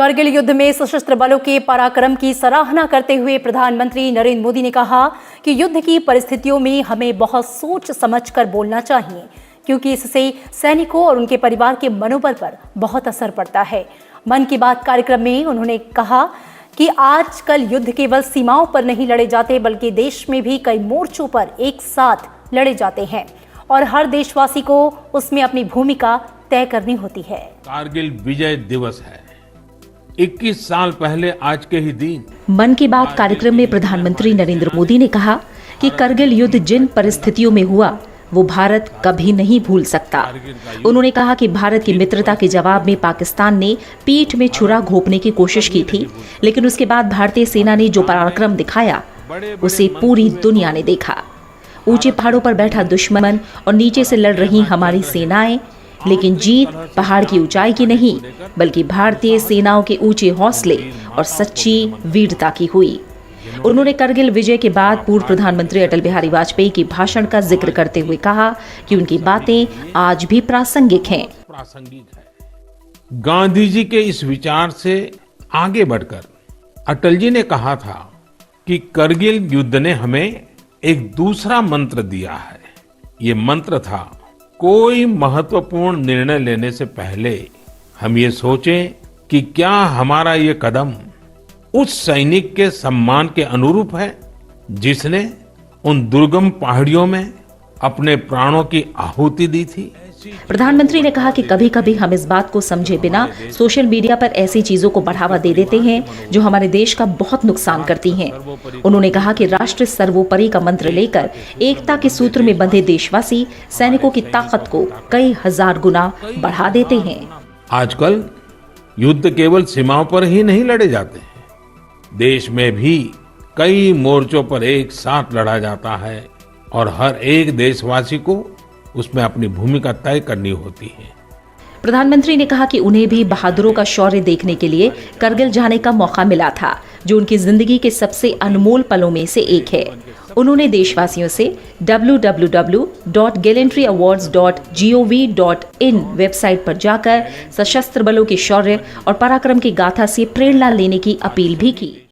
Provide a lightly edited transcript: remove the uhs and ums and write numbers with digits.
करगिल युद्ध में सशस्त्र बलों के पराक्रम की सराहना करते हुए प्रधानमंत्री नरेंद्र मोदी ने कहा कि युद्ध की परिस्थितियों में हमें बहुत सोच समझकर बोलना चाहिए, क्योंकि इससे सैनिकों और उनके परिवार के मनोबल पर बहुत असर पड़ता है। मन की बात कार्यक्रम में उन्होंने कहा कि आजकल युद्ध केवल सीमाओं पर नहीं लड़े जाते, बल्कि देश में भी कई मोर्चों पर एक साथ लड़े जाते हैं और हर देशवासी को उसमें अपनी भूमिका तय करनी होती है। कारगिल विजय दिवस है। 21 साल पहले आज के ही दिन मन की बात कार्यक्रम में प्रधानमंत्री नरेंद्र मोदी ने कहा कि करगिल युद्ध जिन परिस्थितियों में हुआ वो भारत कभी नहीं भूल सकता। उन्होंने कहा कि भारत की मित्रता के जवाब में पाकिस्तान ने पीठ में छुरा घोंपने की कोशिश की थी, लेकिन उसके बाद भारतीय सेना ने जो पराक्रम दिखाया उसे पूरी दुनिया ने देखा। ऊंचे पहाड़ों पर बैठा दुश्मन और नीचे से लड़ रही हमारी सेनाएं, लेकिन जीत पहाड़ की ऊंचाई की नहीं, बल्कि भारतीय सेनाओं के ऊंचे हौसले और सच्ची वीरता की हुई। उन्होंने करगिल विजय के बाद पूर्व प्रधानमंत्री अटल बिहारी वाजपेयी के भाषण का जिक्र करते हुए कहा कि उनकी बातें आज भी प्रासंगिक हैं। गांधी जी के इस विचार से आगे बढ़कर अटल जी ने कहा था कि करगिल युद्ध ने हमें एक दूसरा मंत्र दिया है। ये मंत्र था, कोई महत्वपूर्ण निर्णय लेने से पहले हम ये सोचें कि क्या हमारा ये कदम उस सैनिक के सम्मान के अनुरूप है जिसने उन दुर्गम पहाड़ियों में अपने प्राणों की आहुति दी थी। प्रधानमंत्री ने कहा कि कभी कभी हम इस बात को समझे बिना सोशल मीडिया पर ऐसी चीजों को बढ़ावा दे देते हैं जो हमारे देश का बहुत नुकसान करती हैं। उन्होंने कहा कि राष्ट्र सर्वोपरि का मंत्र लेकर एकता के सूत्र में बंधे देशवासी सैनिकों की ताकत को कई हजार गुना बढ़ा देते हैं। आजकल युद्ध केवल सीमाओं पर ही नहीं लड़े जाते हैं, देश में भी कई मोर्चों पर एक साथ लड़ा जाता है और हर एक देशवासी को उसमें अपनी भूमिका तय करनी होती है। प्रधानमंत्री ने कहा कि उन्हें भी बहादुरों का शौर्य देखने के लिए करगिल जाने का मौका मिला था, जो उनकी जिंदगी के सबसे अनमोल पलों में से एक है। उन्होंने देशवासियों से www.gallantry-awards.gov.in वेबसाइट पर जाकर सशस्त्र बलों के शौर्य और पराक्रम की गाथा से प्रेरणा लेने की अपील भी की।